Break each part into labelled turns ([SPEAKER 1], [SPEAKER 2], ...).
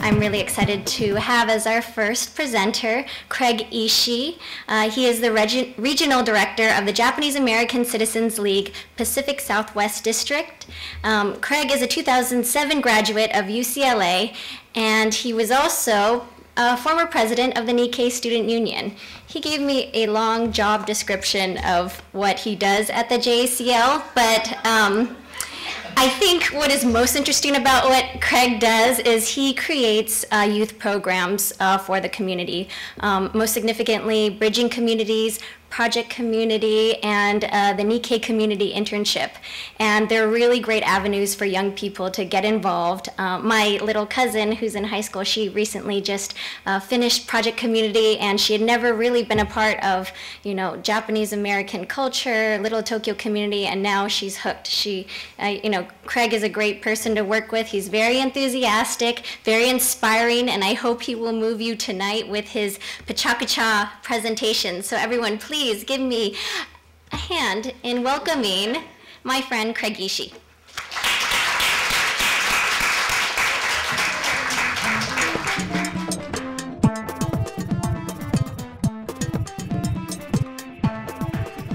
[SPEAKER 1] I'm really excited to have as our first presenter Craig Ishii. He is the Regional Director of the Japanese American Citizens League Pacific Southwest District. Craig is a 2007 graduate of UCLA, and he was also a former president of the Nikkei Student Union. He gave me a long job description of what he does at the JACL, but I think what is most interesting about what Craig does is he creates youth programs for the community, most significantly bridging communities, project community, and the Nikkei community internship. And they're really great avenues for young people to get involved. My little cousin who's in high school, she recently just finished project community, and she had never really been a part of, Japanese American culture, Little Tokyo community, and now she's hooked. Craig is a great person to work with. He's very enthusiastic, very inspiring, and I hope he will move you tonight with his PechaKucha presentation. So everyone, please give me a hand in welcoming my friend Craig Ishii.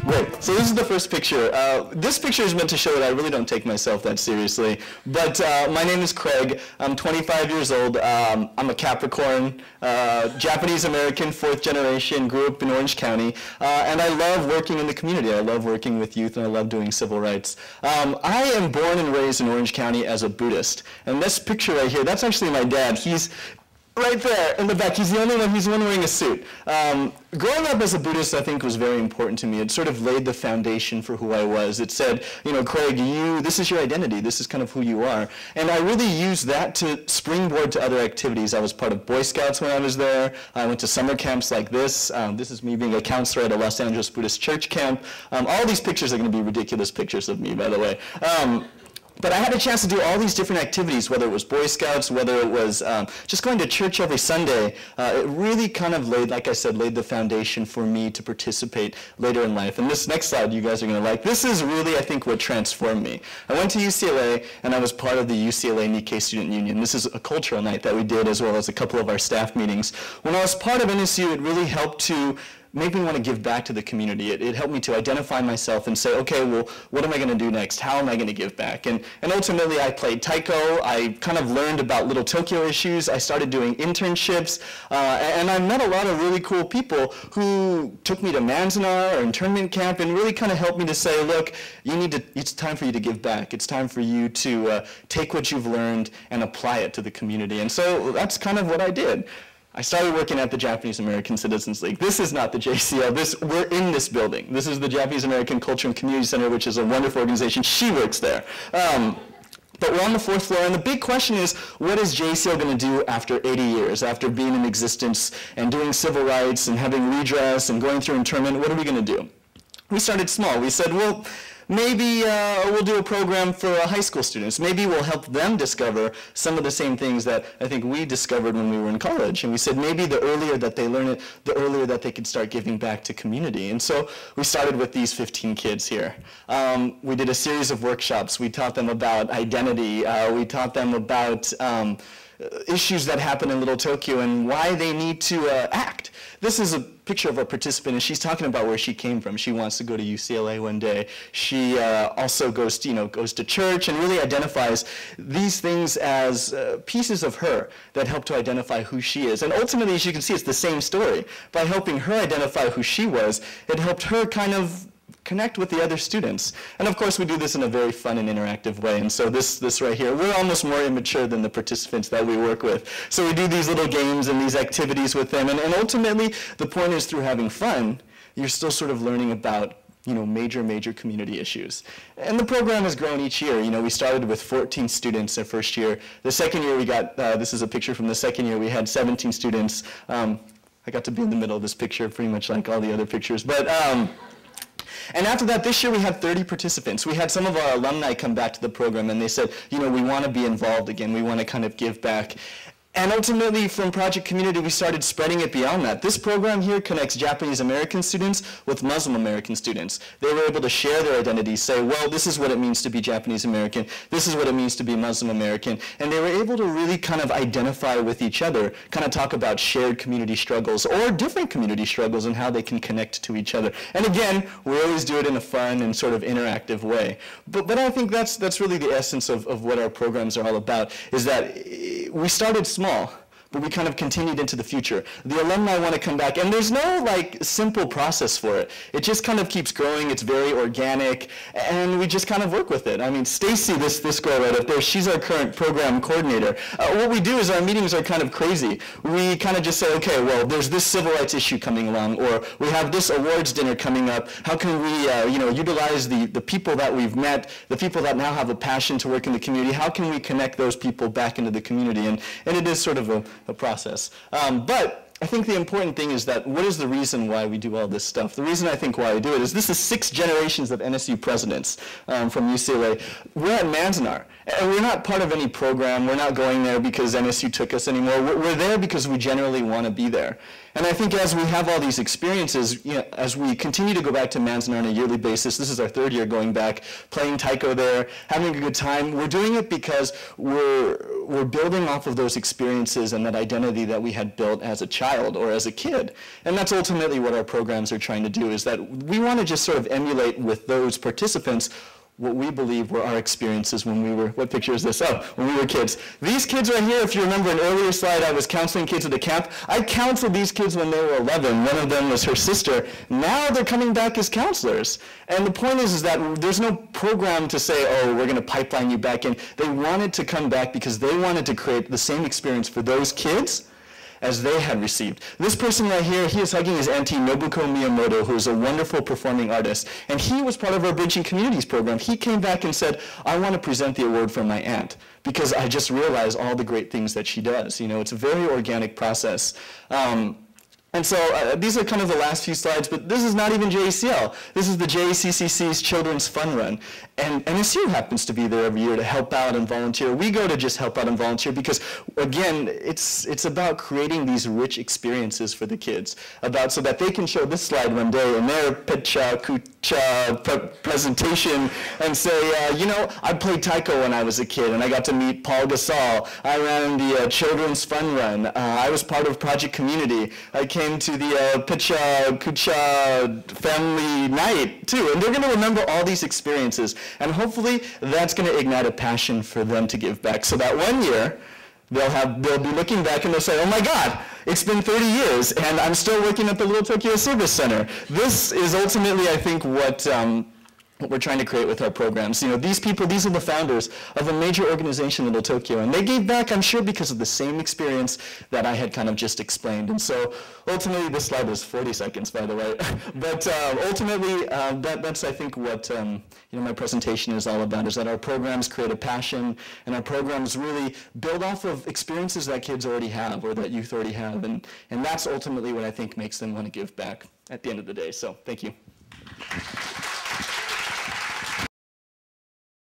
[SPEAKER 2] Great. So this is the first picture. This picture is meant to show that I really don't take myself that seriously. But my name is Craig. I'm 25 years old. I'm a Capricorn, Japanese American, fourth generation, grew up in Orange County. And I love working in the community. I love working with youth, and I love doing civil rights. I am born and raised in Orange County as a Buddhist. And this picture right here, that's actually my dad. He's right there in the back. He's the only one, he's the one wearing a suit. Growing up as a Buddhist, I think, was very important to me. It sort of laid the foundation for who I was. It said, Craig, this is your identity. This is kind of who you are. And I really used that to springboard to other activities. I was part of Boy Scouts when I was there. I went to summer camps like this. This is me being a counselor at a Los Angeles Buddhist church camp. All these pictures are going to be ridiculous pictures of me, by the way. But I had a chance to do all these different activities, whether it was Boy Scouts, whether it was just going to church every Sunday. It really kind of laid the foundation for me to participate later in life. And this next slide you guys are going to like. This is really, I think, what transformed me. I went to UCLA, and I was part of the UCLA Nikkei Student Union. This is a cultural night that we did, as well as a couple of our staff meetings. When I was part of NSU, it really helped to make me want to give back to the community. It helped me to identify myself and say, okay, well, what am I going to do next? How am I going to give back? And ultimately, I played taiko. I kind of learned about Little Tokyo issues. I started doing internships. And I met a lot of really cool people who took me to Manzanar or internment camp and really kind of helped me to say, look, it's time for you to give back. It's time for you to take what you've learned and apply it to the community. And so that's kind of what I did. I started working at the Japanese American Citizens League. This is not the JCL. We're in this building. This is the Japanese American Culture and Community Center, which is a wonderful organization. She works there. But we're on the fourth floor, and the big question is, what is JCL going to do after 80 years, after being in existence and doing civil rights and having redress and going through internment? What are we going to do? We started small. We said, well, maybe we'll do a program for high school students. Maybe we'll help them discover some of the same things that I think we discovered when we were in college. And we said maybe the earlier that they learn it, the earlier that they could start giving back to community. And so we started with these 15 kids here. We did a series of workshops. We taught them about identity. We taught them about issues that happen in Little Tokyo and why they need to act. This is a picture of a participant, and she's talking about where she came from. She wants to go to UCLA one day. She also goes to church and really identifies these things as pieces of her that help to identify who she is. And ultimately, as you can see, it's the same story. By helping her identify who she was, it helped her kind of connect with the other students. And of course, we do this in a very fun and interactive way. And so this right here, we're almost more immature than the participants that we work with. So we do these little games and these activities with them. And ultimately, the point is, through having fun, you're still sort of learning about major community issues. And the program has grown each year. We started with 14 students our first year. The second year we got, this is a picture from the second year, we had 17 students. I got to be in the middle of this picture, pretty much like all the other pictures. But and after that, this year we had 30 participants. We had some of our alumni come back to the program, and they said, we want to be involved again. We want to kind of give back. And ultimately, from Project Community, we started spreading it beyond that. This program here connects Japanese American students with Muslim American students. They were able to share their identities, say, well, this is what it means to be Japanese American, this is what it means to be Muslim American, and they were able to really kind of identify with each other, kind of talk about shared community struggles or different community struggles and how they can connect to each other. And again, we always do it in a fun and sort of interactive way. But I think that's really the essence of what our programs are all about, is that we started small, but we kind of continued into the future. The alumni want to come back, and there's no like simple process for it. It just kind of keeps growing. It's very organic, and we just kind of work with it. I mean, Stacy, this girl right up there, she's our current program coordinator. What we do is our meetings are kind of crazy. We kind of just say, okay, well, there's this civil rights issue coming along, or we have this awards dinner coming up. How can we, utilize the people that we've met, the people that now have a passion to work in the community? How can we connect those people back into the community? And it is sort of a process. But I think the important thing is that what is the reason why we do all this stuff? The reason I think why I do it is this is 6 generations of NSU presidents from UCLA. We're at Manzanar, and we're not part of any program. We're not going there because NSU took us anymore. We're there because we generally want to be there. And I think as we have all these experiences, as we continue to go back to Manzanar on a yearly basis, this is our 3rd year going back, playing taiko there, having a good time, we're doing it because we're building off of those experiences and that identity that we had built as a child or as a kid. And that's ultimately what our programs are trying to do, is that we want to just sort of emulate with those participants what we believe were our experiences when we were, what picture is this? Oh, when we were kids. These kids right here, if you remember an earlier slide, I was counseling kids at the camp. I counseled these kids when they were 11. One of them was her sister. Now they're coming back as counselors. And the point is that there's no program to say, oh, we're going to pipeline you back in. They wanted to come back because they wanted to create the same experience for those kids as they had received. This person right here, he is hugging his auntie, Nobuko Miyamoto, who is a wonderful performing artist. And he was part of our Bridging Communities program. He came back and said, I want to present the award for my aunt because I just realized all the great things that she does. It's a very organic process. And so these are kind of the last few slides, but this is not even JACL. This is the JACCC's Children's Fun Run. And NSU happens to be there every year to help out and volunteer. We go to just help out and volunteer because, again, it's about creating these rich experiences for the kids, so that they can show this slide one day in their PechaKucha presentation and say, I played taiko when I was a kid, and I got to meet Paul Gasol. I ran the Children's Fun Run. I was part of Project Community. I came to the PechaKucha Family Night, too. And they're going to remember all these experiences. And hopefully, that's going to ignite a passion for them to give back. So that one year, they'll be looking back and they'll say, oh my God, it's been 30 years, and I'm still working at the Little Tokyo Service Center. This is ultimately, I think, what we're trying to create with our programs. These people, these are the founders of a major organization, Little Tokyo, and they gave back, I'm sure, because of the same experience that I had kind of just explained. And so, ultimately, this slide was 40 seconds, by the way. But ultimately, that's, I think, what my presentation is all about, is that our programs create a passion, and our programs really build off of experiences that kids already have, or that youth already have, and that's ultimately what I think makes them want to give back at the end of the day. So, thank you.